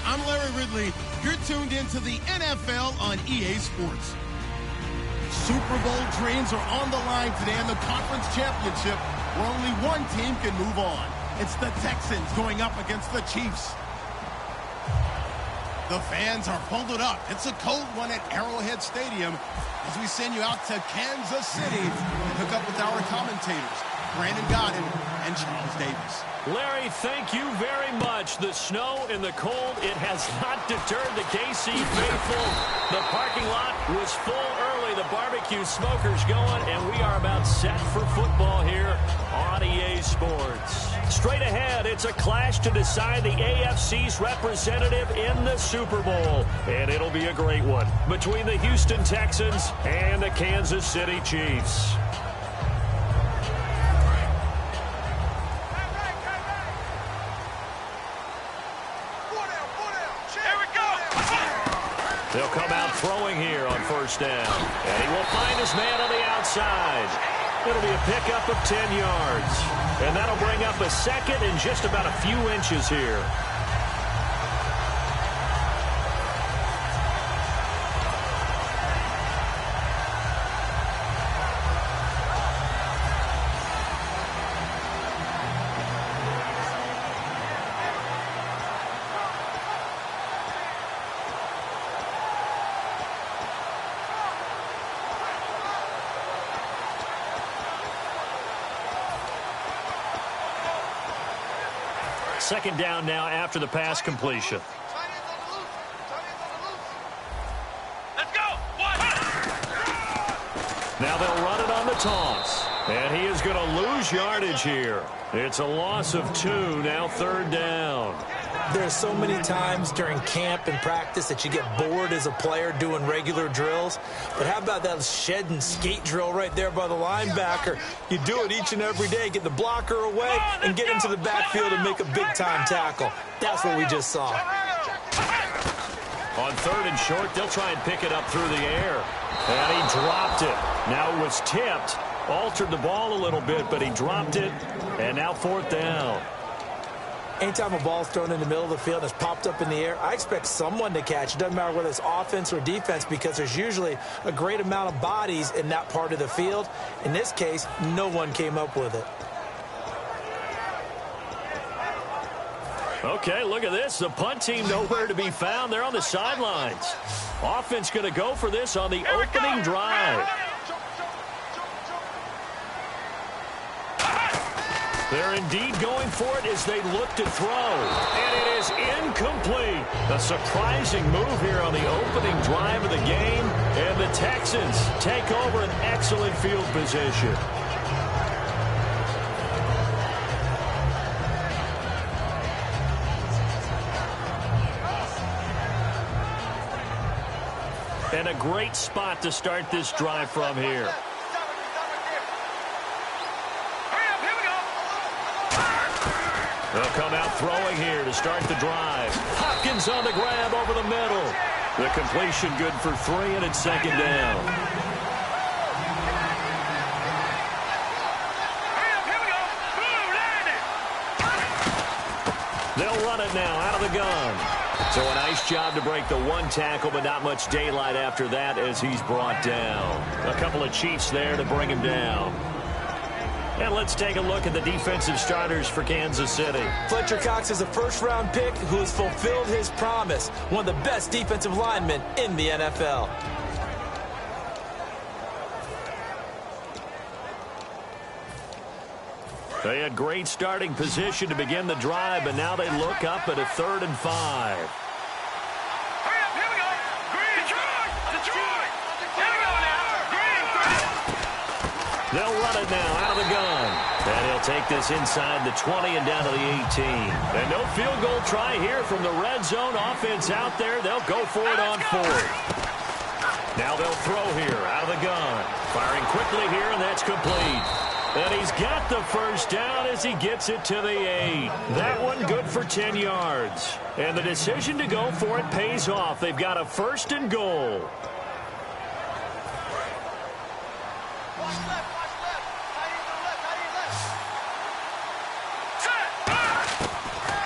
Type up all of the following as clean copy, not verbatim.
I'm Larry Ridley. You're tuned into the NFL on EA Sports. Super Bowl dreams are on the line today in the conference championship where only one team can move on. It's the Texans going up against the Chiefs. The fans are folded up. It's a cold one at Arrowhead Stadium as we send you out to Kansas City to hook up with our commentators, Brandon Godden and Charles Davis. Larry, thank you very much. The snow and the cold, it has not deterred the KC faithful. The parking lot was full early. The barbecue smoker's going, and we are about set for football here on EA Sports. Straight ahead, it's a clash to decide the AFC's representative in the Super Bowl. And it'll be a great one between the Houston Texans and the Kansas City Chiefs. They'll come out throwing here on first down. And he will find his man on the outside. It'll be a pickup of 10 yards. And that'll bring up a second and just about a few inches here. Second down now after the pass completion. Let's go. Now they'll run it on the toss. And he is going to lose yardage here. It's a loss of 2, now third down. There's so many times during camp and practice that you get bored as a player doing regular drills. But how about that shed and skate drill right there by the linebacker? You do it each and every day. Get the blocker away and get into the backfield and make a big-time tackle. That's what we just saw. On third and short, they'll try and pick it up through the air. And he dropped it. Now it was tipped. Altered the ball a little bit, but he dropped it. And now fourth down. Anytime a ball's thrown in the middle of the field and it's popped up in the air, I expect someone to catch. It doesn't matter whether it's offense or defense because there's usually a great amount of bodies in that part of the field. In this case, no one came up with it. Okay, look at this. The punt team nowhere to be found. They're on the sidelines. Offense going to go for this on the opening drive. They're indeed going for it as they look to throw. And it is incomplete. A surprising move here on the opening drive of the game. And the Texans take over an excellent field position. And a great spot to start this drive from here. They'll come out throwing here to start the drive. Hopkins on the grab over the middle. The completion good for 3, and it's second down. They'll run it now out of the gun. So a nice job to break the one tackle, but not much daylight after that as he's brought down. A couple of Chiefs there to bring him down. And let's take a look at the defensive starters for Kansas City. Fletcher Cox is a first-round pick who has fulfilled his promise. One of the best defensive linemen in the NFL. They had great starting position to begin the drive, but now they look up at a 3rd and 5. Hurry up, here we go. Green. Detroit. Here we go now. Green. They'll run it now out of the gun. And he'll take this inside the 20 and down to the 18. And no field goal try here from the red zone. Offense out there. They'll go for it on 4th. Now they'll throw here out of the gun. Firing quickly here, and that's complete. And he's got the first down as he gets it to the 8. That one good for 10 yards. And the decision to go for it pays off. They've got a 1st and goal.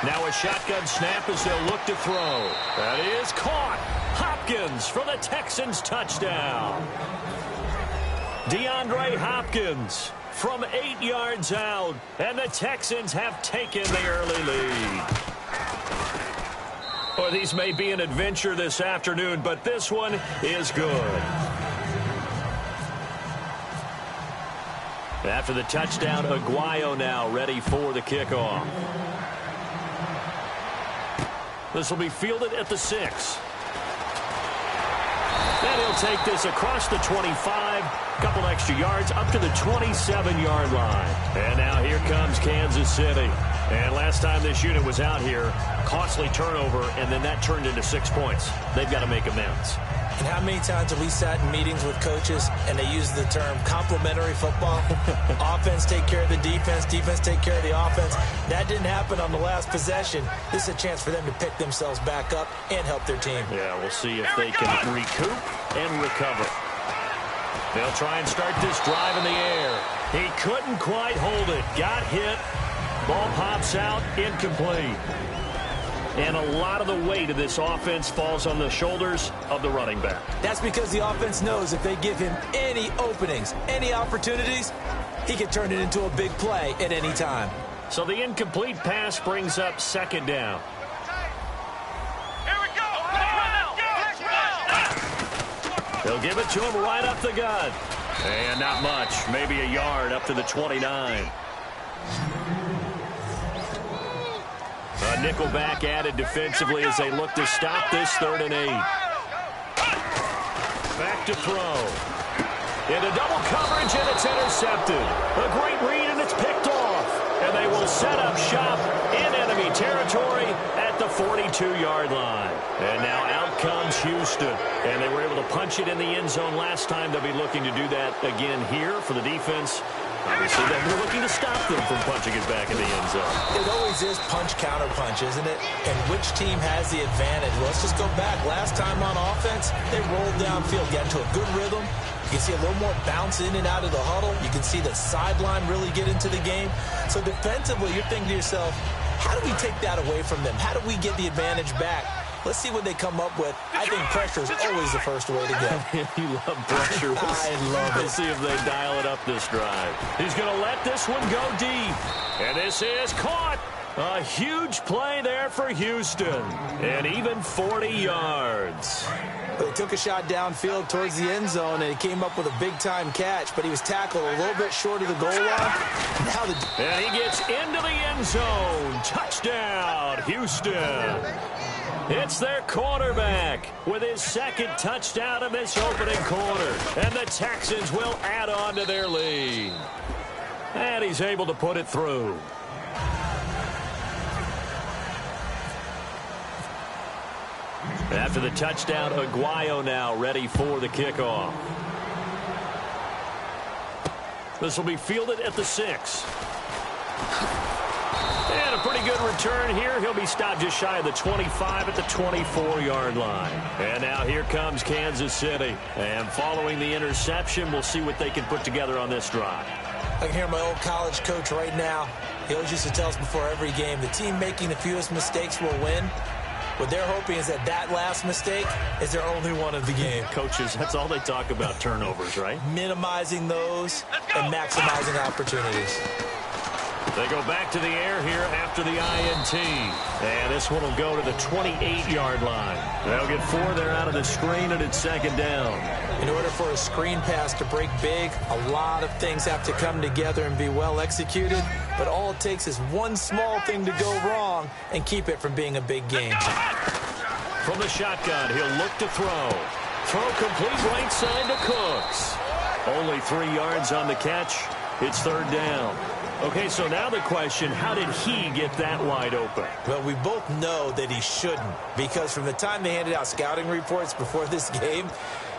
Now a shotgun snap as they'll look to throw. That is caught. Hopkins for the Texans touchdown. DeAndre Hopkins from 8 yards out, and the Texans have taken the early lead. Well, these may be an adventure this afternoon, but this one is good. After the touchdown, Aguayo now ready for the kickoff. This will be fielded at the 6. And he'll take this across the 25, a couple extra yards up to the 27-yard line. And now here comes Kansas City. And last time this unit was out here, costly turnover, and then that turned into 6 points. They've got to make amends. And how many times have we sat in meetings with coaches and they use the term complementary football? Offense take care of the defense, defense take care of the offense. That didn't happen on the last possession. This is a chance for them to pick themselves back up and help their team. Yeah, we'll see if they can recoup and recover. They'll try and start this drive in the air. He couldn't quite hold it. Got hit. Ball pops out. Incomplete. And a lot of the weight of this offense falls on the shoulders of the running back. That's because the offense knows if they give him any openings, any opportunities, he can turn it into a big play at any time. So the incomplete pass brings up 2nd down. Here we go. They'll give it to him right up the gut. And not much. Maybe a yard up to the 29. A nickelback added defensively as they look to stop this 3rd and 8. Back to throw. Into double coverage, and it's intercepted. A great read, and it's picked off. And they will set up shop in enemy territory at the 42-yard line. And now out comes Houston. And they were able to punch it in the end zone last time. They'll be looking to do that again here for the defense. Obviously, they're looking to stop them from punching it back in the end zone. It always is punch-counter-punch, isn't it? And which team has the advantage? Well, let's just go back. Last time on offense, they rolled downfield, got into a good rhythm. You can see a little more bounce in and out of the huddle. You can see the sideline really get into the game. So defensively, you're thinking to yourself, how do we take that away from them? How do we get the advantage back? Let's see what they come up with. I think pressure is always the first way to go. You love pressure. I love it. We'll see if they dial it up this drive. He's going to let this one go deep. And this is caught. A huge play there for Houston. And even 40 yards. They took a shot downfield towards the end zone, and he came up with a big-time catch, but he was tackled a little bit short of the goal line. And he gets into the end zone. Touchdown, Houston. It's their quarterback with his 2nd touchdown in this opening quarter. And the Texans will add on to their lead. And he's able to put it through. After the touchdown, Aguayo now ready for the kickoff. This will be fielded at the 6. And a pretty good return here. He'll be stopped just shy of the 25 at the 24-yard line. And now here comes Kansas City. And following the interception, we'll see what they can put together on this drive. I can hear my old college coach right now. He always used to tell us before every game, the team making the fewest mistakes will win. What they're hoping is that last mistake is their only one of the game. Coaches, that's all they talk about, turnovers, right? Minimizing those and maximizing opportunities. They go back to the air here after the INT. And this one will go to the 28-yard line. They'll get 4 there out of the screen, and it's second down. In order for a screen pass to break big, a lot of things have to come together and be well executed. But all it takes is one small thing to go wrong and keep it from being a big game. From the shotgun, he'll look to throw. Throw complete right side to Cooks. Only 3 yards on the catch. It's third down. Okay, so now the question, how did he get that wide open? Well, we both know that he shouldn't, because from the time they handed out scouting reports before this game,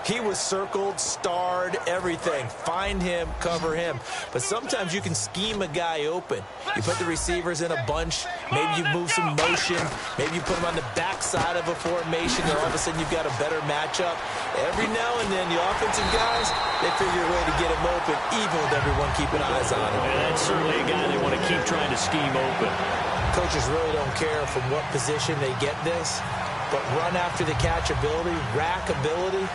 he was circled, starred, everything. Find him, cover him. But sometimes you can scheme a guy open. You put the receivers in a bunch. Maybe you move some motion. Maybe you put them on the backside of a formation, and all of a sudden you've got a better matchup. Every now and then, the offensive guys, they figure a way to get him open, even with everyone keeping eyes on him. And that's certainly a guy they want to keep trying to scheme open. Coaches really don't care from what position they get this, but run after the catch ability, rack ability,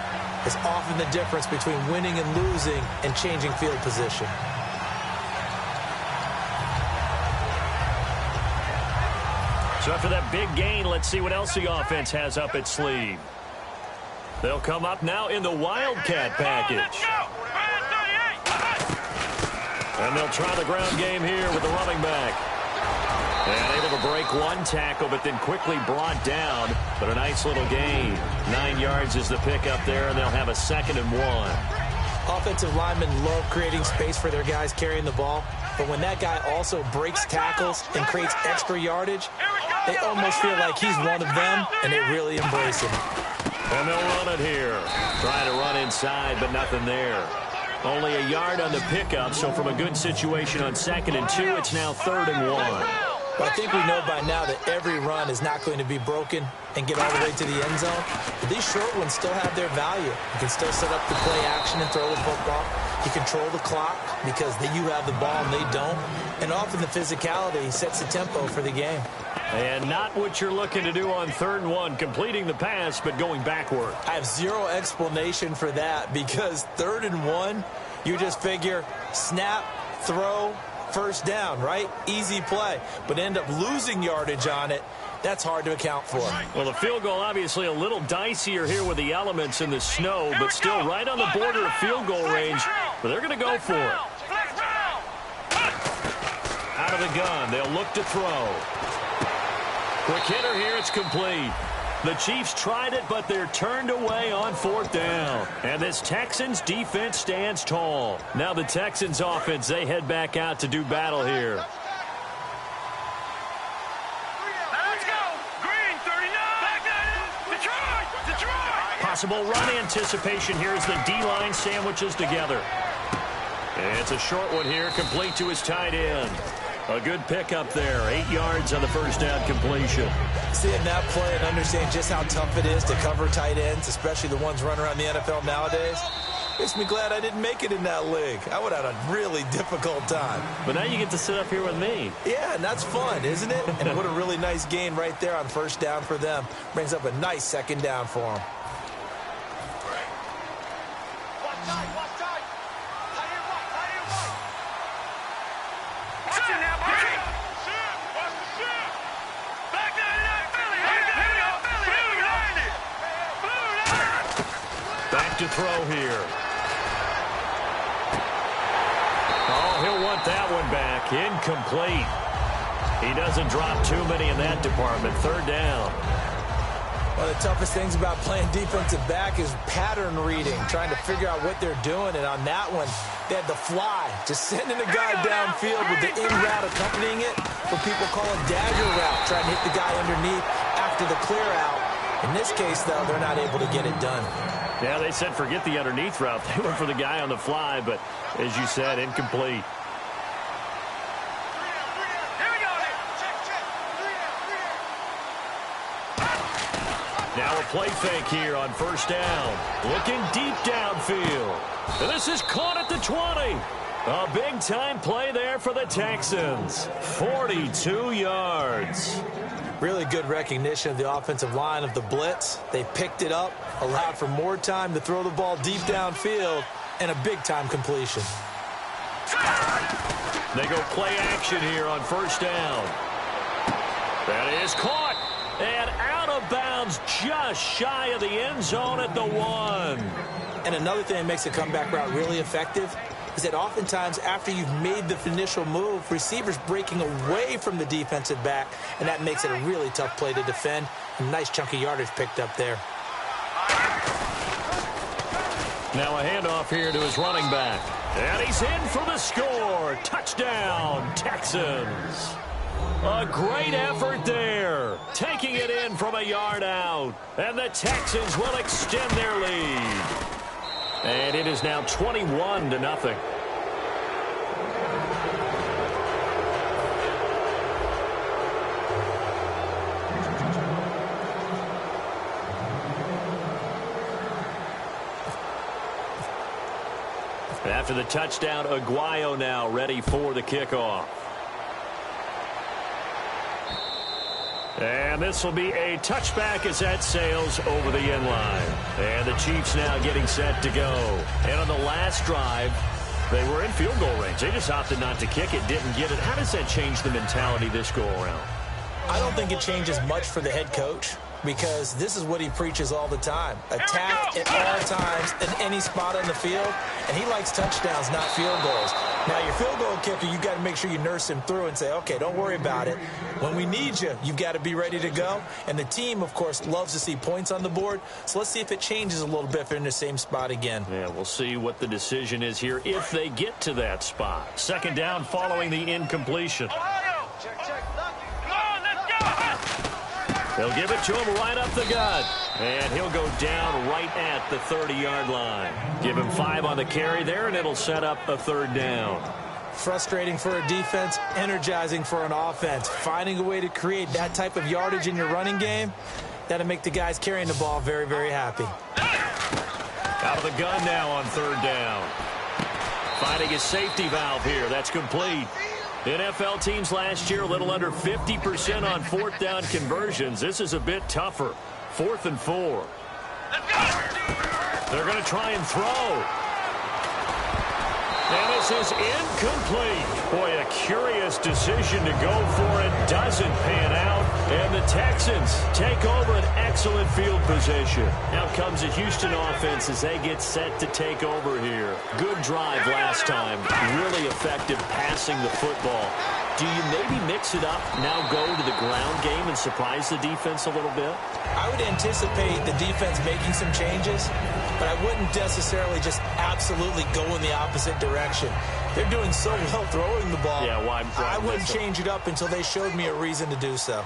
is often the difference between winning and losing and changing field position. So after that big gain, let's see what else the offense has up its sleeve. They'll come up now in the Wildcat package. And they'll try the ground game here with the running back. And able to break one tackle, but then quickly brought down. But a nice little gain. 9 yards is the pickup there, and they'll have a 2nd and 1. Offensive linemen love creating space for their guys carrying the ball. But when that guy also breaks tackles and creates extra yardage, they almost feel like he's one of them, and they really embrace him. And they'll run it here. Trying to run inside, but nothing there. Only a yard on the pickup, so from a good situation on 2nd and 2, it's now 3rd and 1. But I think we know by now that every run is not going to be broken and get all the way to the end zone. But these short ones still have their value. You can still set up the play action and throw the football. You control the clock because you have the ball and they don't. And often the physicality sets the tempo for the game. And not what you're looking to do on 3rd and 1, completing the pass, but going backward. I have zero explanation for that because 3rd and 1, you just figure snap, throw, first down, right? Easy play. But end up losing yardage on it. That's hard to account for. Well, the field goal obviously a little dicier here with the elements in the snow, but still right on the border of field goal range. But they're going to go for it. Out of the gun, they'll look to throw. Quick hitter here, it's complete. The Chiefs tried it, but they're turned away on 4th down. And this Texans defense stands tall. Now the Texans offense, they head back out to do battle here. Let's go. Green, 39. Detroit. Possible run anticipation here as the D-line sandwiches together. And it's a short one here, complete to his tight end. A good pickup there. 8 yards on the first down completion. Seeing that play and understanding just how tough it is to cover tight ends, especially the ones running around the NFL nowadays, makes me glad I didn't make it in that league. I would have had a really difficult time. But now you get to sit up here with me. Yeah, and that's fun, isn't it? And what a really nice gain right there on first down for them. Brings up a nice 2nd down for them. Back to throw here. Oh, he'll want that one back. Incomplete. He doesn't drop too many in that department. 3rd down. One of the toughest things about playing defensive back is pattern reading, trying to figure out what they're doing. And on that one, they had the fly, just sending a guy downfield with the in route accompanying it, what people call a dagger route, trying to hit the guy underneath after the clear out. In this case, though, they're not able to get it done. Yeah, they said forget the underneath route. They went for the guy on the fly, but as you said, incomplete. Now a play fake here on first down. Looking deep downfield. And this is caught at the 20. A big-time play there for the Texans. 42 yards. Really good recognition of the offensive line of the blitz. They picked it up, allowed for more time to throw the ball deep downfield, and a big-time completion. They go play action here on first down. That is caught. And out of bounds just shy of the end zone at the 1. And another thing that makes a comeback route really effective is that oftentimes after you've made the initial move, receivers breaking away from the defensive back, and that makes it a really tough play to defend. A nice chunky yardage picked up there. Now a handoff here to his running back. And he's in for the score. Touchdown, Texans. A great effort there. Taking it in from a yard out. And the Texans will extend their lead. And it is now 21-0. After the touchdown, Aguayo now ready for the kickoff. And this will be a touchback as that sails over the end line. And the Chiefs now getting set to go. And on the last drive, they were in field goal range. They just opted not to kick it, didn't get it. How does that change the mentality this go around? I don't think it changes much for the head coach, because this is what he preaches all the time. Attack at all times in any spot on the field, and he likes touchdowns, not field goals. Now, your field goal kicker, you've got to make sure you nurse him through and say, okay, don't worry about it. When we need you, you've got to be ready to go. And the team, of course, loves to see points on the board, so let's see if it changes a little bit if they're in the same spot again. Yeah, we'll see what the decision is here if they get to that spot. Second down following the incompletion. They'll give it to him right up the gut. And he'll go down right at the 30-yard line. Give him 5 on the carry there, and it'll set up a third down. Frustrating for a defense, energizing for an offense. Finding a way to create that type of yardage in your running game, that'll make the guys carrying the ball very, very happy. Out of the gun now on third down. Finding his safety valve here. That's complete. NFL teams last year a little under 50% on fourth down conversions. This is a bit tougher. 4th and 4. They're going to try and throw. And this is incomplete. Boy, a curious decision to go for it. Doesn't pan out. And the Texans take over an excellent field position. Now comes the Houston offense as they get set to take over here. Good drive last time. Really effective passing the football. Do you maybe mix it up, now go to the ground game and surprise the defense a little bit? I would anticipate the defense making some changes, but I wouldn't necessarily just absolutely go in the opposite direction. They're doing so well throwing the ball. Yeah, why I wouldn't change it up until they showed me a reason to do so.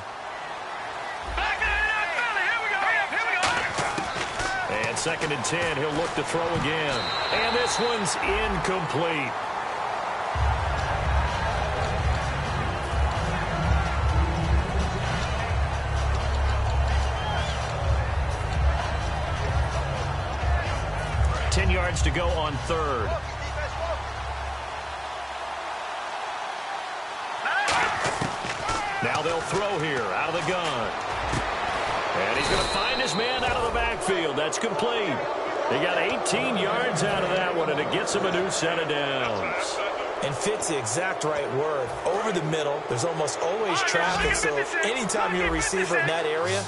And 2nd and 10, he'll look to throw again. And this one's incomplete. Yards to go on third. Now they'll throw here out of the gun. And he's going to find his man out of the backfield. That's complete. They got 18 yards out of that one, and it gets him a new set of downs. And fit's the exact right word. Over the middle, there's almost always traffic, so anytime you're a receiver in that area,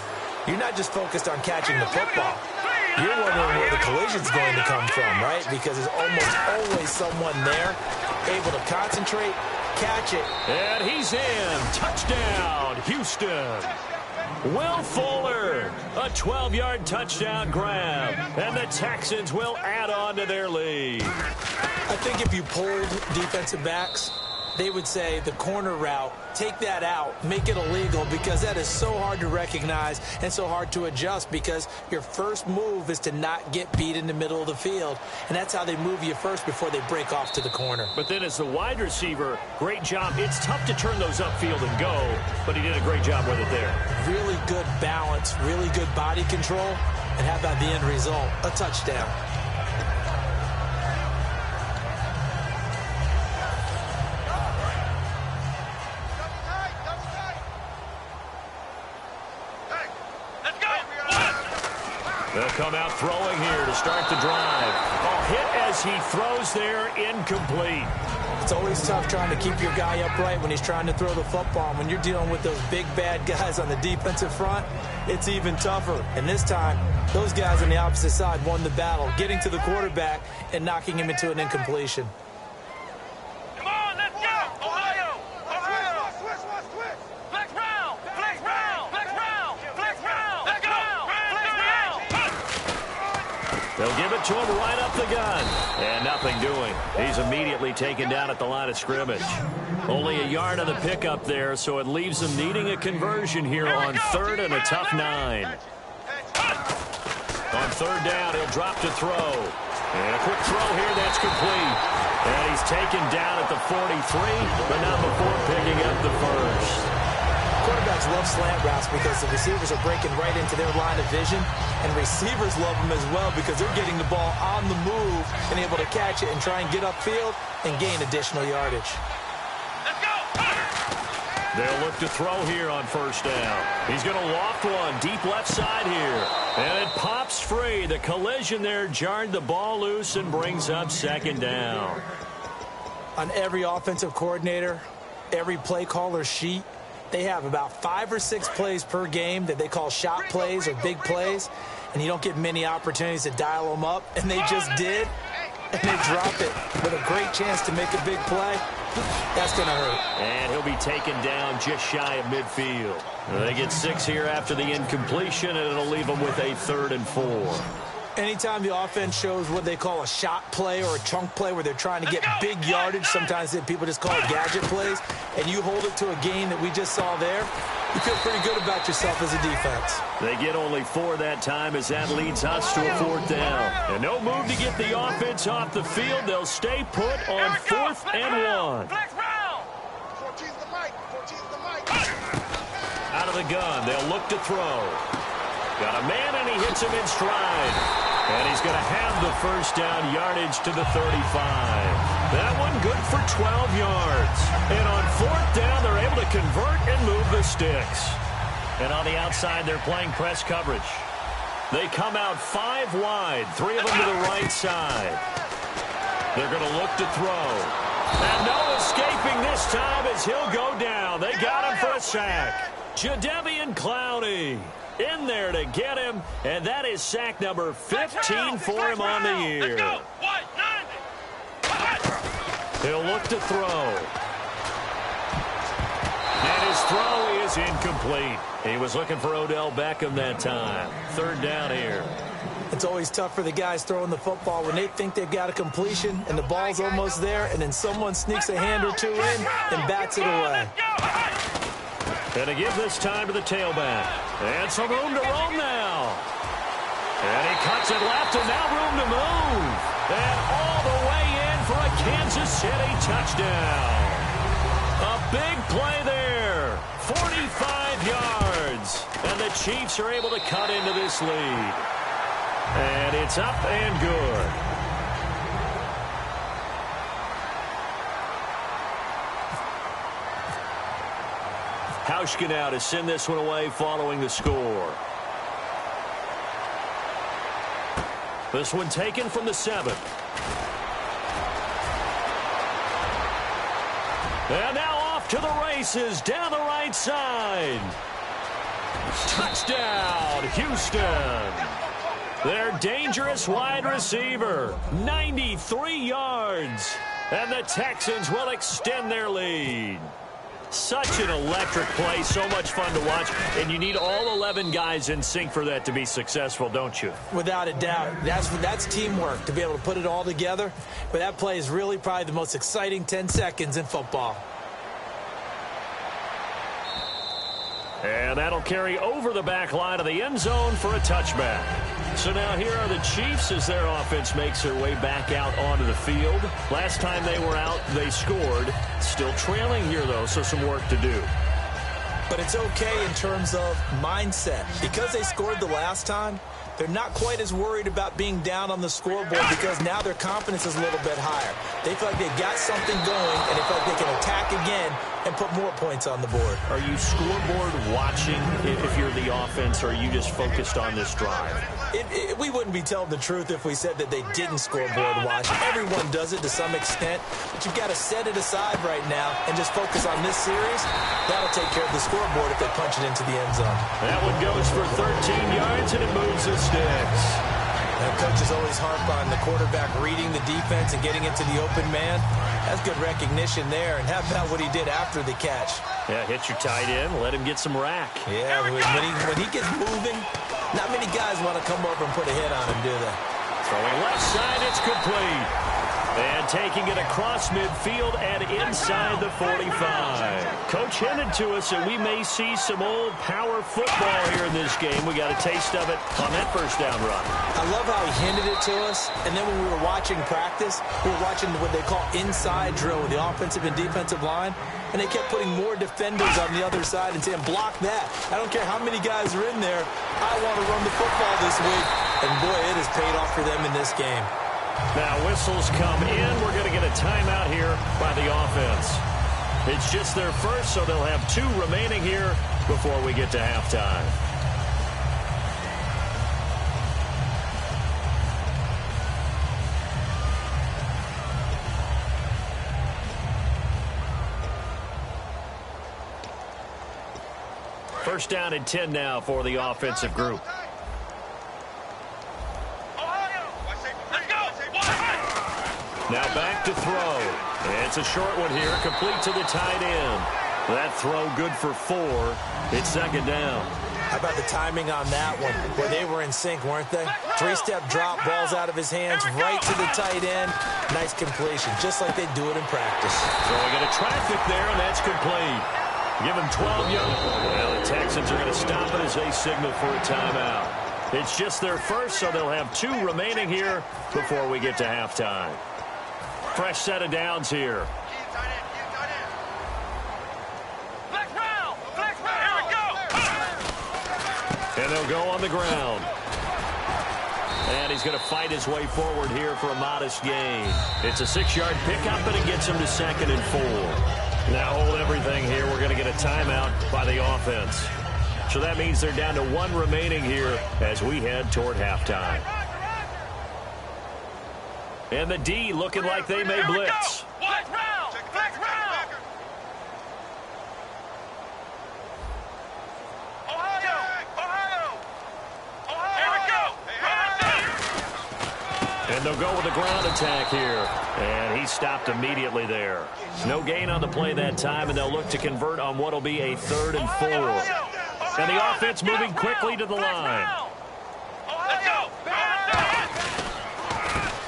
you're not just focused on catching the football. You're wondering where the collision's going to come from, right? Because there's almost always someone there able to concentrate, catch it. And he's in. Touchdown, Houston. Will Fuller, a 12-yard touchdown grab. And the Texans will add on to their lead. I think if you polled defensive backs, they would say the corner route, take that out, make it illegal, because that is so hard to recognize and so hard to adjust, because your first move is to not get beat in the middle of the field, and that's how they move you first before they break off to the corner. But then as the wide receiver, great job. It's tough to turn those upfield and go, but he did a great job with it there. Really good balance, really good body control, and how about the end result? A touchdown. The come out throwing here to start the drive. Hit as he throws there, incomplete. It's always tough trying to keep your guy upright when he's trying to throw the football. When you're dealing with those big, bad guys on the defensive front, it's even tougher. And this time, those guys on the opposite side won the battle, getting to the quarterback and knocking him into an incompletion. Come on, let's go! Ohio! Ohio! Switch! Flex round! Flex round! Flex round! Flex round! Let's go! Flex round! They'll give it to him right up the gun. And nothing doing. He's immediately taken down at the line of scrimmage. Only a yard of the pickup there, so it leaves them needing a conversion here on 3rd and a tough 9. On 3rd down, he'll drop to throw. And a quick throw here, that's complete. And he's taken down at the 43, but not before picking up the first. Quarterbacks love slant routes because the receivers are breaking right into their line of vision, and receivers love them as well because they're getting the ball on the move and able to catch it and try and get upfield and gain additional yardage. Let's go! They'll look to throw here on 1st down. He's going to loft one deep left side here. And it pops free. The collision there jarred the ball loose and brings up 2nd down. On every offensive coordinator, every play caller sheet, they have about 5 or 6 plays per game that they call shot plays or big plays, and you don't get many opportunities to dial them up, and they just did, and they drop it with a great chance to make a big play. That's going to hurt. And he'll be taken down just shy of midfield. They get 6 here after the incompletion, and it'll leave them with a 3rd and 4. Anytime the offense shows what they call a shot play or a chunk play where they're trying to get big yardage, sometimes people just call it gadget plays, and you hold it to a gain that we just saw there, you feel pretty good about yourself as a defense. They get only 4 that time as that leads us to a 4th down. And no move to get the offense off the field. They'll stay put on 4th and 1. Flex round! 14's the mic. 14's the mic. Out of the gun, they'll look to throw. Got a man, and he hits him in stride. And he's going to have the 1st down yardage to the 35. That one good for 12 yards. And on 4th down, they're able to convert and move the sticks. And on the outside, they're playing press coverage. They come out 5 wide, 3 of them to the right side. They're going to look to throw. And no escaping this time as he'll go down. They got him for a sack. Jadeveon Clowney in there to get him, and that is sack number 15 for him on the year. He'll look to throw. And his throw is incomplete. He was looking for Odell Beckham that time. 3rd down here. It's always tough for the guys throwing the football when they think they've got a completion and the ball's almost there, and then someone sneaks a hand or 2 in and bats it away. And to give this time to the tailback. And some room to roam now. And he cuts it left, and now room to move. And all the way in for a Kansas City touchdown. A big play there. 45 yards. And the Chiefs are able to cut into this lead. And it's up and good. Hauschka now to send this one away following the score. This one taken from the 7. And now off to the races down the right side. Touchdown, Houston. Their dangerous wide receiver, 93 yards. And the Texans will extend their lead. Such an electric play, so much fun to watch, and you need all 11 guys in sync for that to be successful, don't you? Without a doubt. That's teamwork, to be able to put it all together. But that play is really probably the most exciting 10 seconds in football. And that'll carry over the back line of the end zone for a touchback. So now here are the Chiefs as their offense makes their way back out onto the field. Last time they were out, they scored. Still trailing here, though, so some work to do. But it's okay in terms of mindset. Because they scored the last time, they're not quite as worried about being down on the scoreboard because now their confidence is a little bit higher. They feel like they've got something going, and they feel like they can attack again and put more points on the board. Are you scoreboard watching if you're the offense, or are you just focused on this drive? We wouldn't be telling the truth if we said that they didn't scoreboard watch. Everyone does it to some extent, but you've got to set it aside right now and just focus on this series. That'll take care of the scoreboard if they punch it into the end zone. That one goes for 13 yards, and it moves the sticks. Now, coaches always harp on the quarterback reading the defense and getting into the open man. That's good recognition there. And how about what he did after the catch? Yeah, hit your tight end, let him get some rack. Yeah, when he gets moving, not many guys want to come over and put a hit on him, do they? Throwing left side, it's complete. And taking it across midfield and inside the 45. Coach hinted to us that we may see some old power football here in this game. We got a taste of it on that first down run. I love how he hinted it to us. And then when we were watching practice, we were watching what they call inside drill with the offensive and defensive line. And they kept putting more defenders on the other side and saying, block that. I don't care how many guys are in there. I want to run the football this week. And, boy, it has paid off for them in this game. Now whistles come in. We're going to get a timeout here by the offense. It's just their first, so they'll have 2 remaining here before we get to halftime. First down and 10 now for the offensive group. Now back to throw. It's a short one here, complete to the tight end. That throw good for 4. It's second down. How about the timing on that one, where they were in sync, weren't they? 3-step drop, balls out of his hands, right to the tight end. Nice completion, just like they do it in practice. Throwing into traffic there, and that's complete. Give him 12 yards. Well, the Texans are going to stop it as they signal for a timeout. It's just their first, so they'll have 2 remaining here before we get to halftime. Fresh set of downs here. And they'll go on the ground. And he's going to fight his way forward here for a modest gain. It's a 6-yard pickup, and it gets him to 2nd and 4. Now hold everything here. We're going to get a timeout by the offense. So that means they're down to 1 remaining here as we head toward halftime. And the D looking like they may blitz. Flex round! Flex round! Ohio! Ohio! Ohio! Here we go! And they'll go with the ground attack here. And he stopped immediately there. No gain on the play that time, and they'll look to convert on what will be a 3rd and 4. And the offense moving quickly to the line.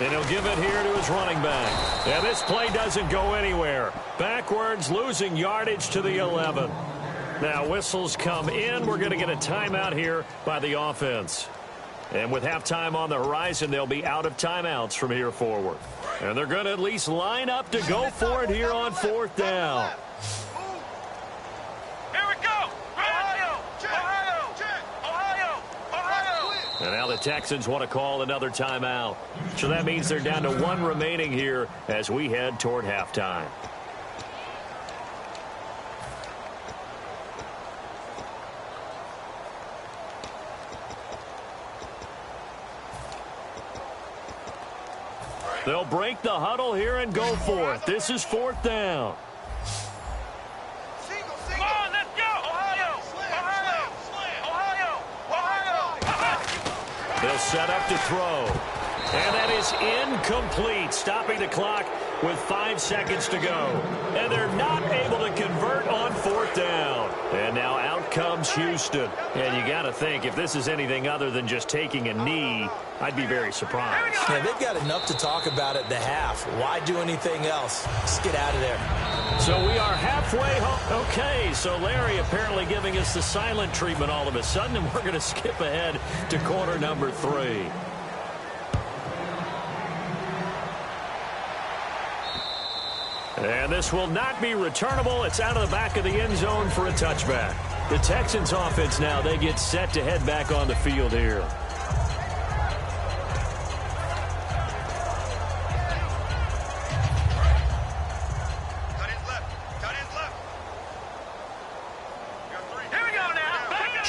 And he'll give it here to his running back. And this play doesn't go anywhere. Backwards, losing yardage to the 11. Now whistles come in. We're going to get a timeout here by the offense. And with halftime on the horizon, they'll be out of timeouts from here forward. And they're going to at least line up to go for it here on 4th down. Here we go! Ohio! Ohio! Ohio! Ohio! And now the Texans want to call another timeout. So that means they're down to 1 remaining here as we head toward halftime. They'll break the huddle here and go for it. This is 4th down. Come on, let's go! Ohio! Ohio! Ohio! Ohio! They'll set up to throw. And that is incomplete, stopping the clock with 5 seconds to go. And they're not able to convert on 4th down. And now out comes Houston. And you got to think, if this is anything other than just taking a knee, I'd be very surprised. Yeah, they've got enough to talk about at the half. Why do anything else? Just get out of there. So we are halfway home. Okay, so Larry apparently giving us the silent treatment all of a sudden, and we're going to skip ahead to quarter number 3. And this will not be returnable. It's out of the back of the end zone for a touchback. The Texans offense now, they get set to head back on the field here. Tight end left.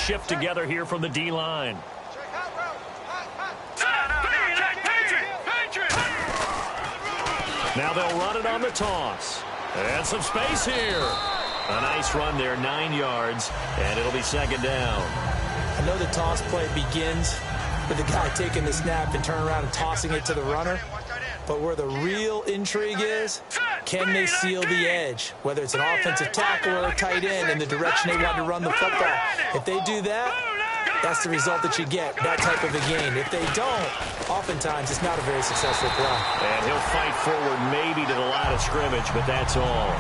shift together here from the D-line. Now they'll run it on the toss. And some space here. A nice run there, 9 yards, and it'll be second down. I know the toss play begins with the guy taking the snap and turning around and tossing it to the runner. But where the real intrigue is, can they seal the edge? Whether it's an offensive tackle or a tight end in the direction they want to run the football. If they do that, that's the result that you get, that type of a gain. If they don't, oftentimes it's not a very successful play. And he'll fight forward maybe to the line of scrimmage, but that's all.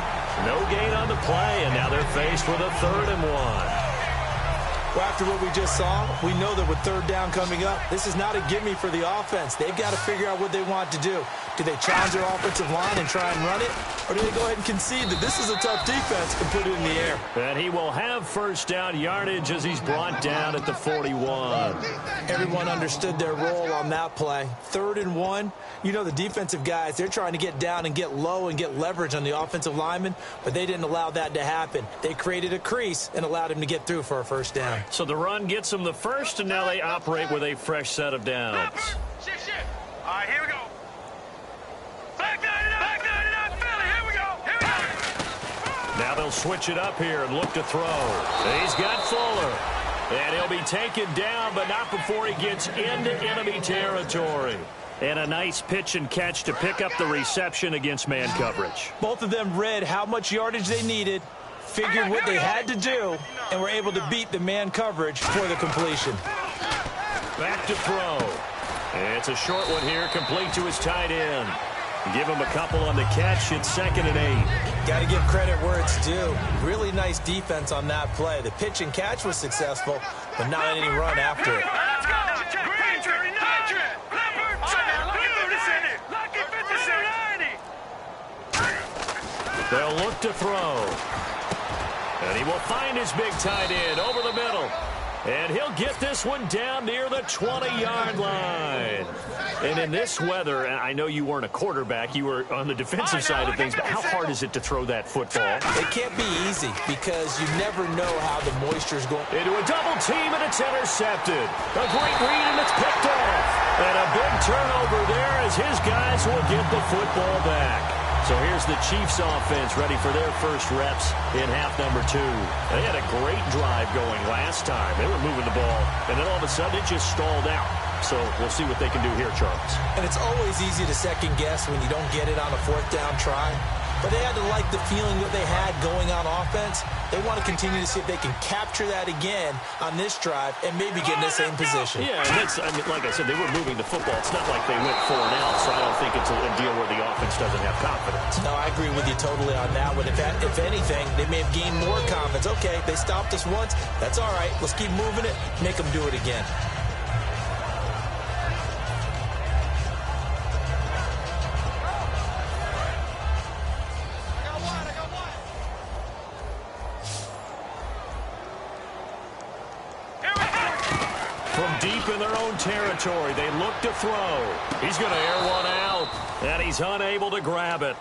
No gain on the play, and now they're faced with a 3rd and 1. Well, after what we just saw, we know that with 3rd down coming up, this is not a gimme for the offense. They've got to figure out what they want to do. Do they challenge their offensive line and try and run it? Or do they go ahead and concede that this is a tough defense and put it in the air? And he will have first down yardage as he's brought down at the 41. Everyone understood their role on that play. 3rd and 1. You know the defensive guys, they're trying to get down and get low and get leverage on the offensive lineman, but they didn't allow that to happen. They created a crease and allowed him to get through for a first down. So the run gets them the first, and now they operate with a fresh set of downs. Shift. All right, here we go. Back 99, Philly, here we go. Now they'll switch it up here and look to throw. He's got Fuller. And he'll be taken down, but not before he gets into enemy territory. And a nice pitch and catch to pick up the reception against man coverage. Both of them read how much yardage they needed, figured what they had to do, and were able to beat the man coverage for the completion. Back to throw. It's a short one here, complete to his tight end. Give him a couple on the catch. It's 2nd and 8. Got to give credit where it's due. Really nice defense on that play. The pitch and catch was successful, but not any run after it. Let's go. They'll look to throw. And he will find his big tight end over the middle. And he'll get this one down near the 20-yard line. And in this weather, I know you weren't a quarterback, you were on the defensive side of things, but how hard is it to throw that football? It can't be easy because you never know how the moisture's going. Into a double team, and it's intercepted. A great read, and it's picked off. And a big turnover there as his guys will get the football back. So here's the Chiefs offense ready for their first reps in half number 2. They had a great drive going last time. They were moving the ball, and then all of a sudden it just stalled out. So we'll see what they can do here, Charles. And it's always easy to second guess when you don't get it on a 4th down try. But they had to like the feeling that they had going on offense. They want to continue to see if they can capture that again on this drive and maybe get in the same position. Yeah, and that's, I mean, like I said, they were moving the football. It's not like they went 4 and out, so I don't think it's a deal where the offense doesn't have confidence. No, I agree with you totally on that one. If anything, they may have gained more confidence. Okay, they stopped us once. That's all right. Let's keep moving it. Make them do it again. Deep in their own territory, they look to throw. He's going to air one out, and he's unable to grab it.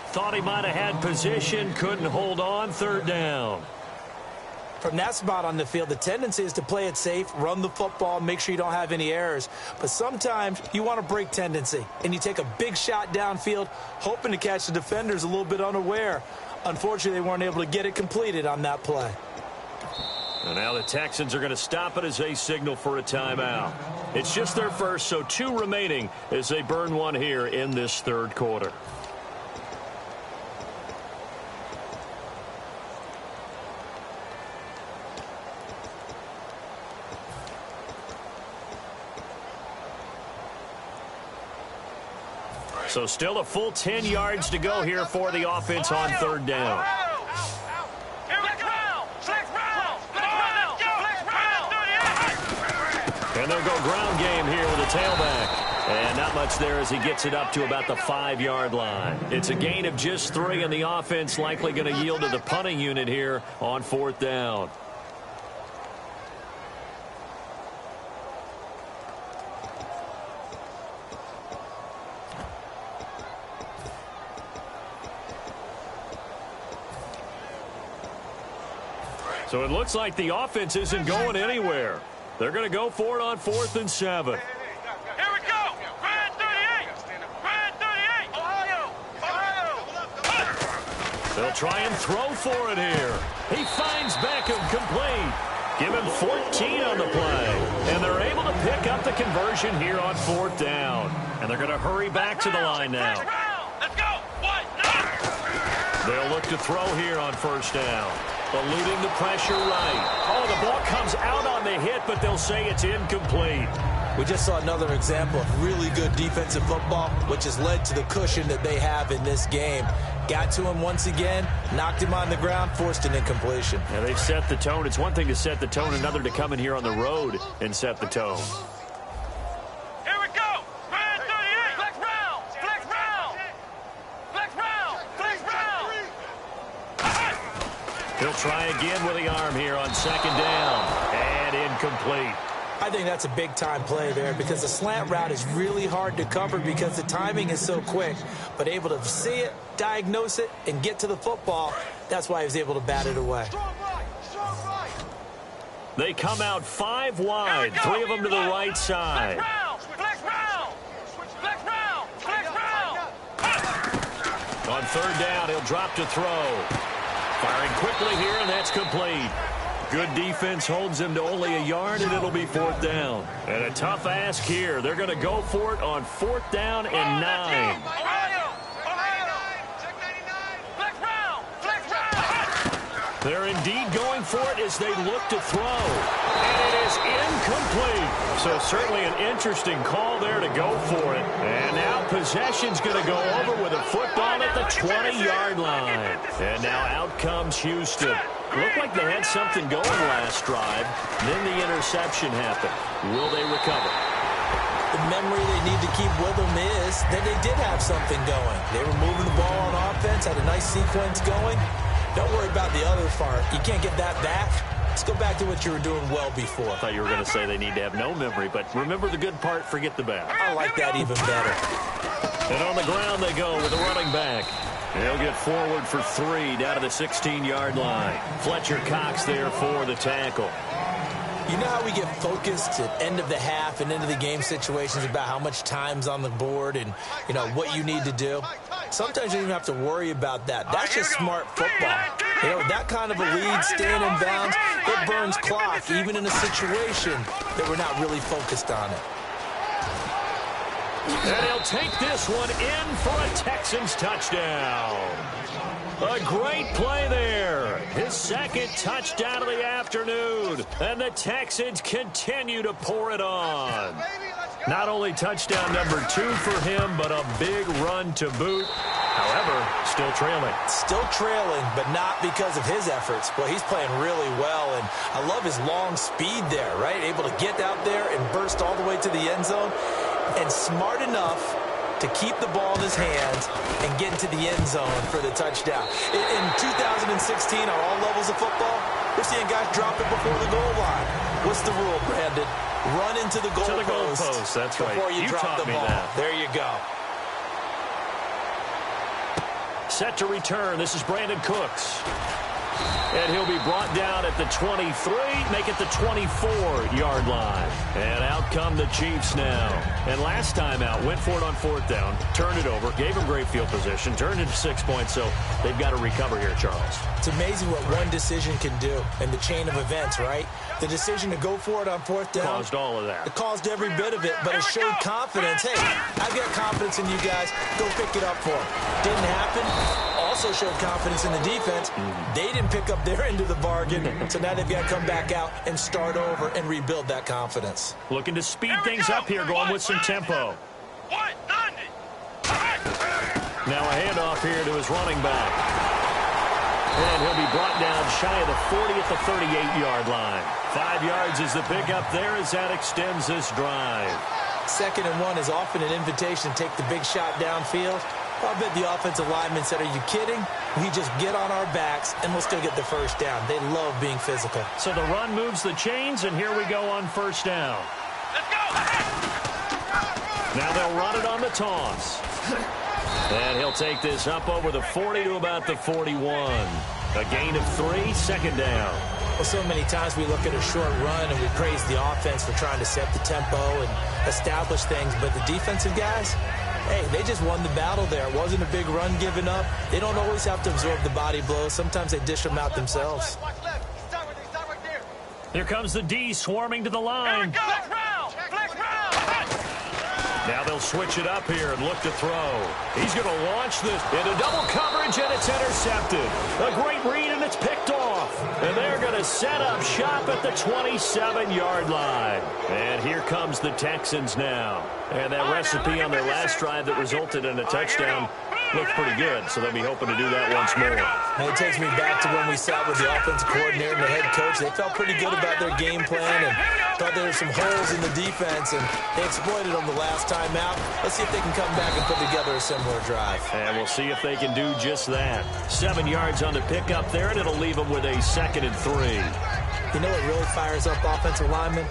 Thought he might have had position, couldn't hold on, 3rd down. From that spot on the field, the tendency is to play it safe, run the football, make sure you don't have any errors. But sometimes you want to break tendency, and you take a big shot downfield, hoping to catch the defenders a little bit unaware. Unfortunately, they weren't able to get it completed on that play. And now the Texans are going to stop it as they signal for a timeout. It's just their first, so 2 remaining as they burn one here in this 3rd quarter. So still a full 10 yards to go here for the offense on 3rd down. And they'll go ground game here with a tailback. And not much there as he gets it up to about the 5-yard line. It's a gain of just 3, and the offense likely going to yield to the punting unit here on 4th down. So it looks like the offense isn't going anywhere. They're going to go for it on 4th and 7. Here we go. Grand 38. Grand 38. Ohio. They'll try and throw for it here. He finds Beckham complete. Give him 14 on the play. And they're able to pick up the conversion here on 4th down. And they're going to hurry back to the line now. Let's go. What? They'll look to throw here on 1st down. Eluding the pressure right. Oh, the ball comes out on the hit, but they'll say it's incomplete. We just saw another example of really good defensive football, which has led to the cushion that they have in this game. Got to him once again, knocked him on the ground, forced an incompletion. Yeah, they've set the tone. It's one thing to set the tone, another to come in here on the road and set the tone. Here we go. Grand 38. Flex round. Flex round. Flex round. Flex round. He'll try again with the arm here on 2nd down. And incomplete. I think that's a big-time play there because the slant route is really hard to cover because the timing is so quick. But able to see it, diagnose it, and get to the football, that's why he was able to bat it away. Strong right. Strong right. They come out 5 wide, 3 of them to the right side. Flex round. Flex round. Flex round. On 3rd down, he'll drop to throw. Firing quickly here, and that's complete. Good defense holds him to only a yard, and it'll be 4th down. And a tough ask here. They're going to go for it on 4th down and 9. Ohio. Check 99. Flex round. Flex round. They're indeed going for it as they look to throw. And it is incomplete. So certainly an interesting call there to go for it. And now possession's going to go over with a football at the 20-yard line. And now out comes Houston. Looked like they had something going last drive. Then the interception happened. Will they recover? The memory they need to keep with them is that they did have something going. They were moving the ball on offense, had a nice sequence going. Don't worry about the other part. You can't get that back. Let's go back to what you were doing well before. I thought you were going to say they need to have no memory, but remember the good part, forget the bad. I like that even better. And on the ground they go with a running back. They'll get forward for 3 down to the 16-yard line. Fletcher Cox there for the tackle. You know how we get focused at end of the half and into the game situations about how much time's on the board and, you know, what you need to do? Sometimes you don't even have to worry about that. That's just smart football. You know, that kind of a lead, staying in bounds, it burns clock, even in a situation that we're not really focused on it. And he'll take this one in for a Texans touchdown. A great play there. His 2nd touchdown of the afternoon. And the Texans continue to pour it on. Not only touchdown number 2 for him, but a big run to boot. However, still trailing. Still trailing, but not because of his efforts. Well, he's playing really well, and I love his long speed there, right? Able to get out there and burst all the way to the end zone. And smart enough to keep the ball in his hands and get into the end zone for the touchdown. In 2016, on all levels of football, we're seeing guys drop it before the goal line. What's the rule, Brandon? Run into the goal post. That's right. Before you drop the ball. There you go. Set to return. This is Brandon Cooks. And he'll be brought down at the 23, make it the 24-yard line. And out come the Chiefs now. And last time out, went for it on 4th down, turned it over, gave him great field position, turned it to 6 points, so they've got to recover here, Charles. It's amazing what one decision can do in the chain of events, right? The decision to go for it on 4th down. Caused all of that. It caused every bit of it, but it showed confidence. Hey, I've got confidence in you guys. Go pick it up for them. Didn't happen. Also showed confidence in the defense. They didn't pick up their end of the bargain, so now they've got to come back out and start over and rebuild that confidence. Looking to speed things up here, going with some tempo. Now a handoff here to his running back. And he'll be brought down shy of the 40 at the 38-yard line. 5 yards is the pickup there as that extends this drive. 2nd and 1 is often an invitation to take the big shot downfield. I bet the offensive lineman said, are you kidding? We just get on our backs and let's go get the 1st down. They love being physical. So the run moves the chains, and here we go on 1st down. Let's go. Now they'll run it on the toss. And he'll take this up over the 40 to about the 41. A gain of 3, 2nd down. Well, so many times we look at a short run and we praise the offense for trying to set the tempo and establish things, but the defensive guys, hey, they just won the battle there. It wasn't a big run given up. They don't always have to absorb the body blows. Sometimes they dish them out themselves. Watch left. Start right there. Here comes the D swarming to the line. Flex round! Flex round! Now they'll switch it up here and look to throw. He's going to launch this into double coverage, and it's intercepted. A great read, and it's picked off. And they're going to set up shop at the 27-yard line. And here comes the Texans now. And that recipe on their last drive that resulted in a touchdown looked pretty good, so they'll be hoping to do that once more. And it takes me back to when we sat with the offensive coordinator and the head coach. They felt pretty good about their game plan and thought there were some holes in the defense, and they exploited them the last time out. Let's see if they can come back and put together a similar drive. And we'll see if they can do just that. 7 yards on the pickup there, and it'll leave them with a 2nd and 3. You know what really fires up offensive linemen?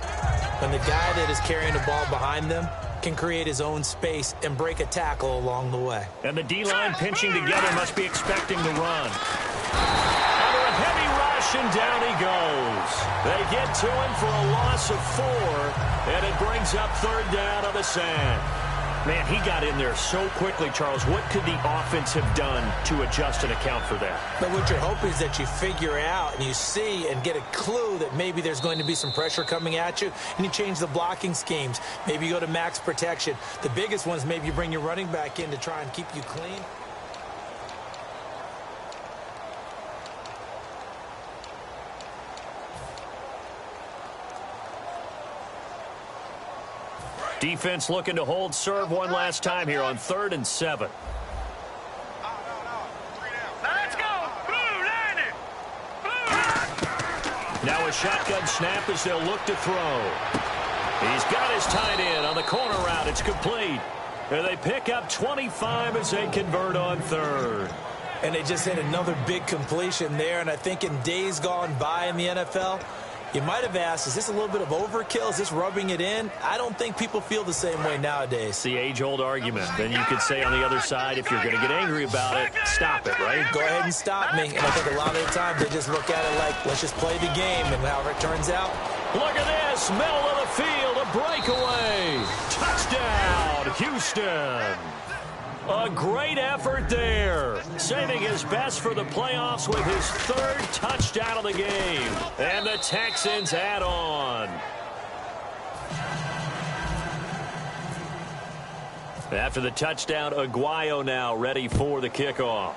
When the guy that is carrying the ball behind them can create his own space and break a tackle along the way. And the D-line pinching together must be expecting the run. Under a heavy rush, and down he goes. They get to him for a loss of 4, and it brings up 3rd down on the sand. Man, he got in there so quickly, Charles. What could the offense have done to adjust and account for that? But what you're hoping is that you figure out and you see and get a clue that maybe there's going to be some pressure coming at you, and you change the blocking schemes. Maybe you go to max protection. The biggest one is maybe you bring your running back in to try and keep you clean. Defense looking to hold serve one last time here on 3rd and 7. Let's go! Blue, land it! Blue! Now a shotgun snap as they'll look to throw. He's got his tight end on the corner route. It's complete. And they pick up 25 as they convert on 3rd. And they just hit another big completion there. And I think in days gone by in the NFL, you might have asked, is this a little bit of overkill? Is this rubbing it in? I don't think people feel the same way nowadays. It's the age-old argument. Then you could say on the other side, if you're going to get angry about it, stop it, right? Go ahead and stop me. And I think a lot of the time they just look at it like, let's just play the game. And however it turns out. Look at this. Middle of the field. A breakaway. Touchdown, Houston. A great effort there. Saving his best for the playoffs with his 3rd touchdown of the game. And the Texans add on. After the touchdown, Aguayo now ready for the kickoff.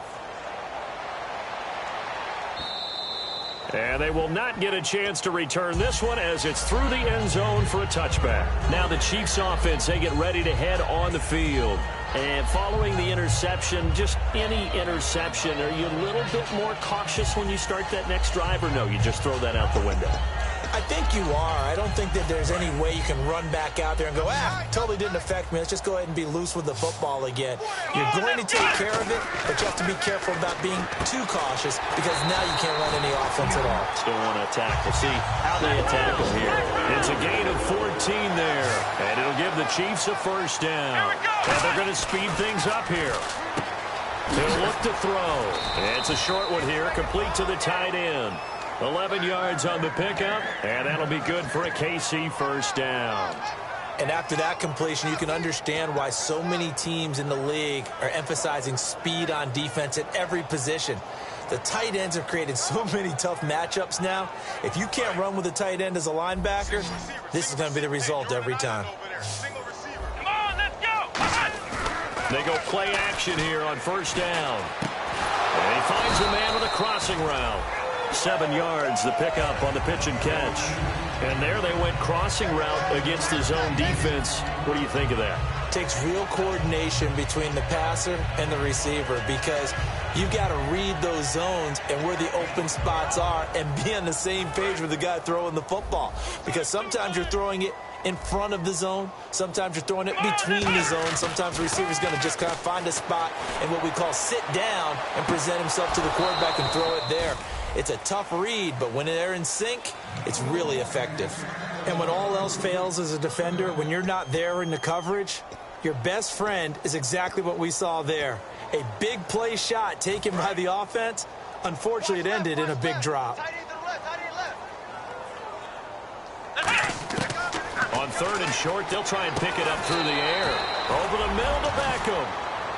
And they will not get a chance to return this one as it's through the end zone for a touchback. Now the Chiefs offense, they get ready to head on the field. And following the interception, just any interception, are you a little bit more cautious when you start that next drive, or no, you just throw that out the window? I think you are. I don't think that there's any way you can run back out there and go, totally didn't affect me. Let's just go ahead and be loose with the football again. You're going to take care of it, but you have to be careful about being too cautious because now you can't run any offense at all. Still want to attack. We'll see how they attack them here. It's a gain of 14 there, and it'll give the Chiefs a 1st down. And they're going to speed things up here. They'll look to throw. It's a short one here, complete to the tight end. 11 yards on the pickup, and that'll be good for a KC 1st down. And after that completion, you can understand why so many teams in the league are emphasizing speed on defense at every position. The tight ends have created so many tough matchups now. If you can't run with a tight end as a linebacker, this is going to be the result every time. Come on, let's go! They go play action here on 1st down. And he finds a man with a crossing route. 7 yards, the pickup on the pitch and catch. And there they went crossing route against the zone defense. What do you think of that? It takes real coordination between the passer and the receiver because you've got to read those zones and where the open spots are and be on the same page with the guy throwing the football. Because sometimes you're throwing it in front of the zone. Sometimes you're throwing it between the zones. Sometimes the receiver's going to just kind of find a spot and what we call sit down and present himself to the quarterback and throw it there. It's a tough read, but when they're in sync, it's really effective. And when all else fails as a defender, when you're not there in the coverage, your best friend is exactly what we saw there. A big play shot taken by the offense. Unfortunately, it ended in a big drop. Tight end to the left, tight end left. 3rd and short. They'll try and pick it up through the air. Over the middle to Beckham.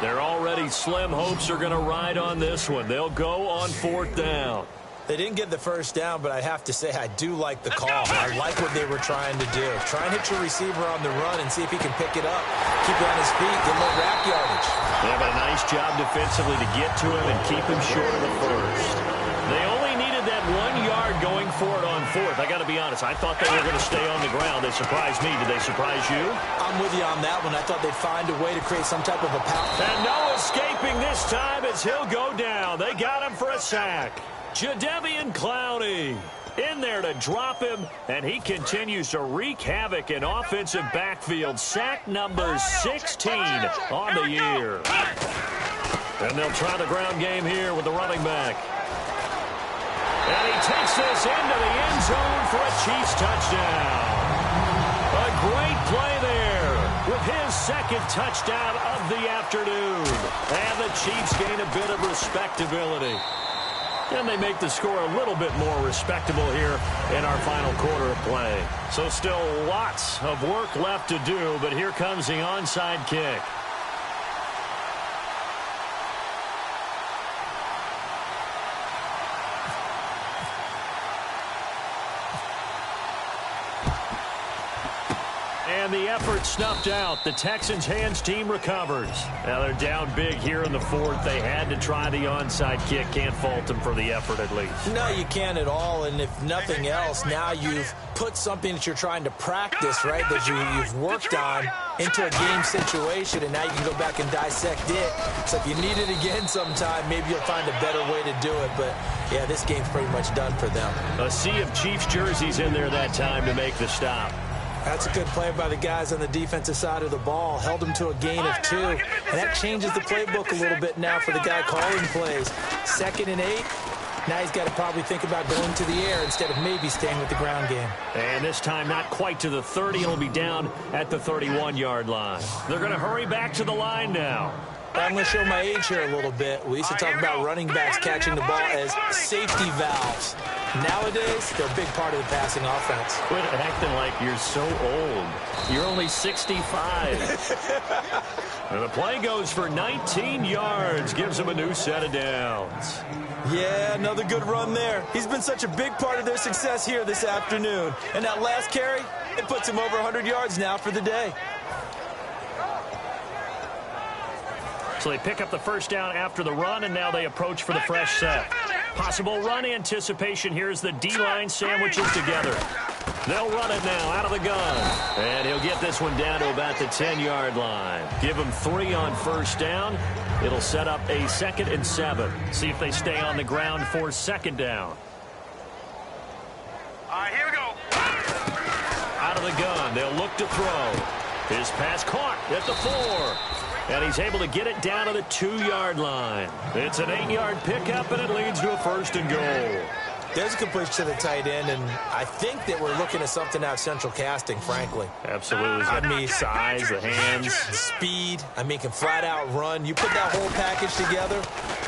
They're already slim hopes are going to ride on this one. They'll go on 4th down. They didn't get the first down, but I have to say I do like the call. I like what they were trying to do. Try and hit your receiver on the run and see if he can pick it up. Keep it on his feet, get a little rack yardage. They have a nice job defensively to get to him and keep him short of the first. They only needed that 1 yard going for it on 4th. I got to be honest, I thought they were going to stay on the ground. They surprised me. Did they surprise you? I'm with you on that one. I thought they'd find a way to create some type of a power. And no escaping this time as he'll go down. They got him for a sack. Jadeveon Clowney in there to drop him, and he continues to wreak havoc in offensive backfield. Sack number 16 on the year. And they'll try the ground game here with the running back. And he takes this into the end zone for a Chiefs touchdown. A great play there with his 2nd touchdown of the afternoon. And the Chiefs gain a bit of respectability. And they make the score a little bit more respectable here in our final quarter of play. So still lots of work left to do, but here comes the onside kick. And the effort snuffed out. The Texans' hands team recovers. Now they're down big here in the 4th. They had to try the onside kick. Can't fault them for the effort at least. No, you can't at all. And if nothing else, now you've put something that you're trying to practice, right, that you've worked on into a game situation, and now you can go back and dissect it. So if you need it again sometime, maybe you'll find a better way to do it. But, yeah, this game's pretty much done for them. A sea of Chiefs jerseys in there that time to make the stop. That's a good play by the guys on the defensive side of the ball. Held them to a gain of 2. And that changes the playbook a little bit now for the guy calling plays. 2nd and 8. Now he's got to probably think about going to the air instead of maybe staying with the ground game. And this time not quite to the 30. It'll be down at the 31-yard line. They're going to hurry back to the line now. I'm going to show my age here a little bit. We used to talk about running backs catching the ball as safety valves. Nowadays, they're a big part of the passing offense. Quit acting like you're so old. You're only 65. And the play goes for 19 yards. Gives them a new set of downs. Yeah, another good run there. He's been such a big part of their success here this afternoon. And that last carry, it puts him over 100 yards now for the day. So they pick up the first down after the run, and now they approach for the fresh set. Possible run anticipation here as the D-line sandwiches together. They'll run it now out of the gun. And he'll get this one down to about the 10-yard line. Give him 3 on first down. It'll set up a 2nd and 7. See if they stay on the ground for 2nd down. All right, here we go. Out of the gun, they'll look to throw. His pass caught at the 4. And he's able to get it down to the 2-yard line. It's an 8-yard pickup, and it leads to a 1st and goal. There's a completion to the tight end, and I think that we're looking at something out of central casting, frankly. Absolutely. I mean, size, the hands. Speed. I mean, can flat out run. You put that whole package together,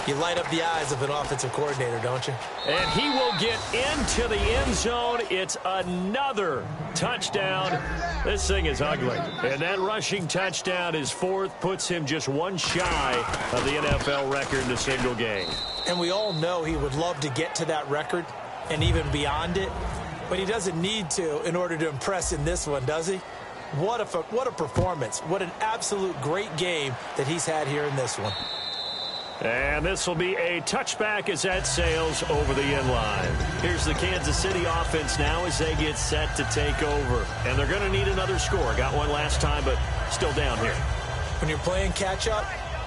you light up the eyes of an offensive coordinator, don't you? And he will get into the end zone. It's another touchdown. This thing is ugly. And that rushing touchdown is 4th, puts him just 1 shy of the NFL record in a single game. And we all know he would love to get to that record and even beyond it, but he doesn't need to in order to impress in this one, does he? What a performance. What an absolute great game that he's had here in this one. And this will be a touchback as that sails over the end line. Here's the Kansas City offense now as they get set to take over. And they're going to need another score. Got one last time, but still down here. When you're playing catch-up,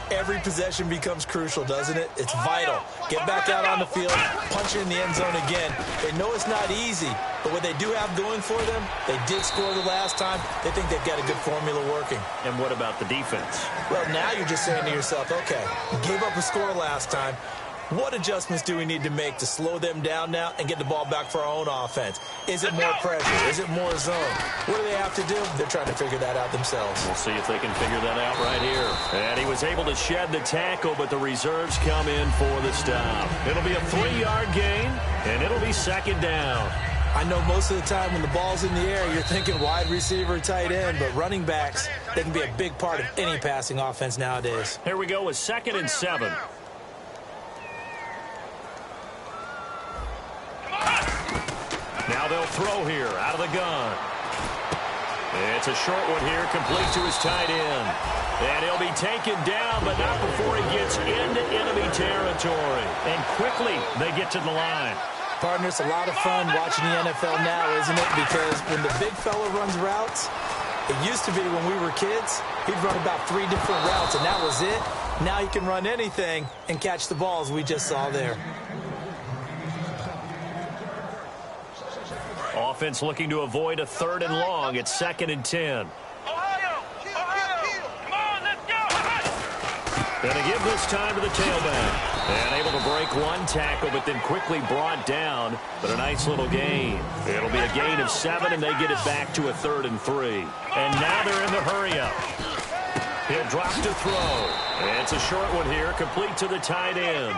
every possession becomes crucial, doesn't it? It's vital. Get back out on the field, punch it in the end zone again. They know it's not easy, but what they do have going for them, they did score the last time. They think they've got a good formula working. And what about the defense? Well, now you're just saying to yourself, okay, we gave up a score last time. What adjustments do we need to make to slow them down now and get the ball back for our own offense? Is it more pressure? Is it more zone? What do they have to do? They're trying to figure that out themselves. We'll see if they can figure that out right here. And he was able to shed the tackle, but the reserves come in for the stop. It'll be a 3-yard gain, and it'll be 2nd down. I know most of the time when the ball's in the air, you're thinking wide receiver, tight end, but running backs, they can be a big part of any passing offense nowadays. Here we go with 2nd and 7. Now they'll throw here out of the gun. It's a short one here, complete to his tight end. And he'll be taken down, but not before he gets into enemy territory. And quickly, they get to the line. Partner, it's a lot of fun watching the NFL now, isn't it? Because when the big fella runs routes, it used to be when we were kids, he'd run about 3 different routes, and that was it. Now he can run anything and catch the balls we just saw there. Offense looking to avoid a 3rd and long. It's 2nd and 10. Ohio! Come on, let's go! Gonna give this time to the tailback. And able to break one tackle, but then quickly brought down. But a nice little gain. It'll be a gain of 7, and they get it back to a 3rd and 3. And now they're in the hurry-up. He'll drop to throw. It's a short one here, complete to the tight end.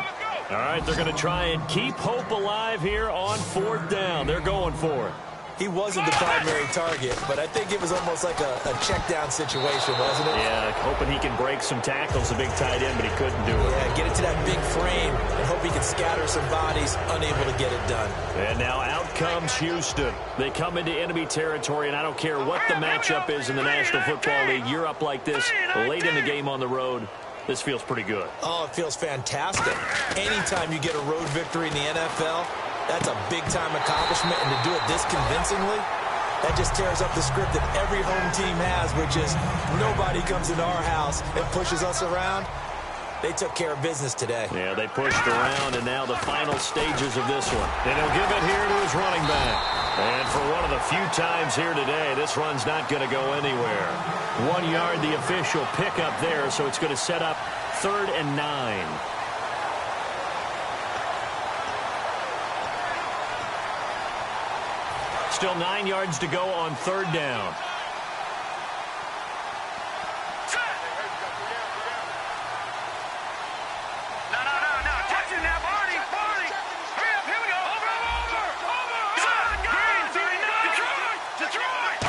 All right, they're going to try and keep hope alive here on 4th down. They're going for it. He wasn't the primary target, but I think it was almost like a check-down situation, wasn't it? Yeah, hoping he can break some tackles, a big tight end, but he couldn't do it. Yeah, get it to that big frame and hope he can scatter some bodies, unable to get it done. And now out comes Houston. They come into enemy territory, and I don't care what the matchup is in the National Football League. You're up like this late in the game on the road. This feels pretty good. Oh, it feels fantastic. Anytime you get a road victory in the NFL, that's a big-time accomplishment, and to do it this convincingly, that just tears up the script that every home team has, which is nobody comes into our house and pushes us around. They took care of business today. Yeah, they pushed around, and now the final stages of this one. And he'll give it here to his running back. And for one of the few times here today, this run's not going to go anywhere. 1 yard, the official pickup there, so it's going to set up 3rd and 9. Still 9 yards to go on 3rd down. No. Catch it now, Barney. Hurry up, here we go. Over. Detroit.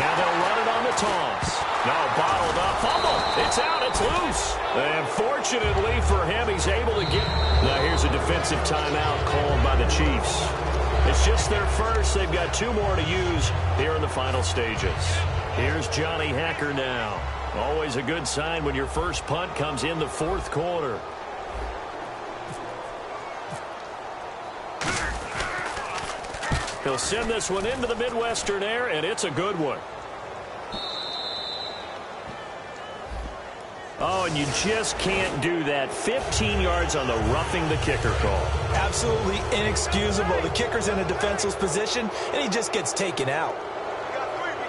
Now they'll run it on the toss. No, bottled up. Fumble. It's out. It's loose. And fortunately for him, he's able to get... Now here's a defensive timeout called by the Chiefs. It's just their first. They've got 2 more to use here in the final stages. Here's Johnny Hacker now. Always a good sign when your first punt comes in the 4th quarter. He'll send this one into the Midwestern air, and it's a good one. Oh, and you just can't do that. 15 yards on the roughing the kicker call. Absolutely inexcusable. The kicker's in a defenseless position, and he just gets taken out. We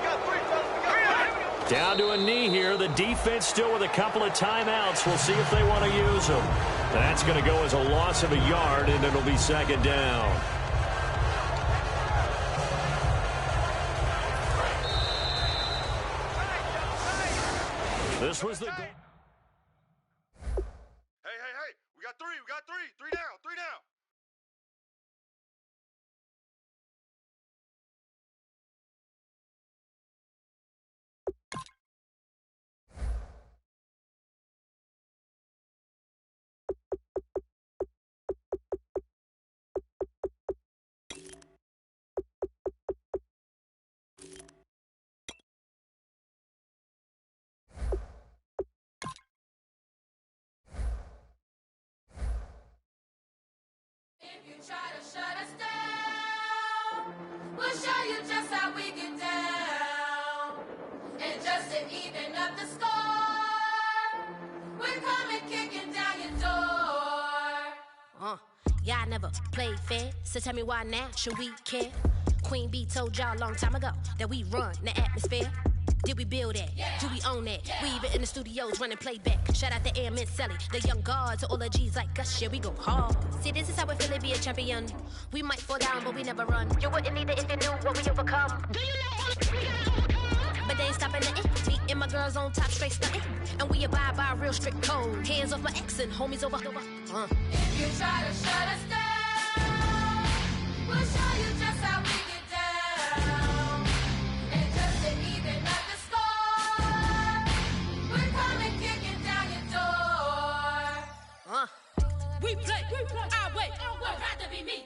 got three, fellas. Down to a knee here. The defense still with a couple of timeouts. We'll see if they want to use them. That's going to go as a loss of a yard, and it'll be 2nd down. This was the... Hey. We got three. Three down. If you try to shut us down, we'll show you just how we get down. And just to even up the score, we're coming kicking down your door. Y'all never played fair, so tell me why now should we care? Queen Bee told y'all a long time ago that we run the atmosphere. Did we build that? Yeah. Do we own that? Yeah. We even in the studios running playback. Shout out to Airman Sally, the young guards, to all the G's like us. Yeah, we go hard. See, this is how we feel to be a champion. We might fall down, but we never run. You wouldn't need it if you knew what we overcome. Do you know all the we gotta overcome? But they ain't stopping nothing. Me and my girls on top, straight stunting. And we abide by a real strict code. Hands off my ex and homies over. If you try to shut us down, We'll show you just how we get down. And just to even up the score, we're coming kicking down your door. We play our way. Would rather be me.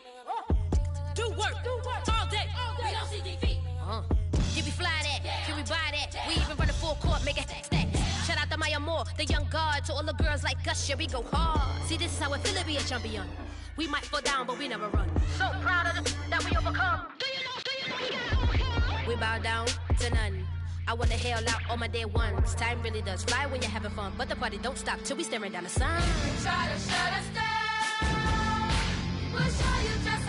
Do work all day. We don't see defeat. Did we fly that? Can we buy that? We even run a full court, make it stack. Shout out to Maya Moore, the young guard. To all the girls like us, yeah, we go hard. See, this is how it feel to be a champion. We might fall down, but we never run. So proud of that we overcome. Do you know we got overcome? We bow down to none. I wanna hail out all my day ones. Time really does fly when you're having fun, but the party don't stop till we staring down the sun. Try to shut us down. We'll show you just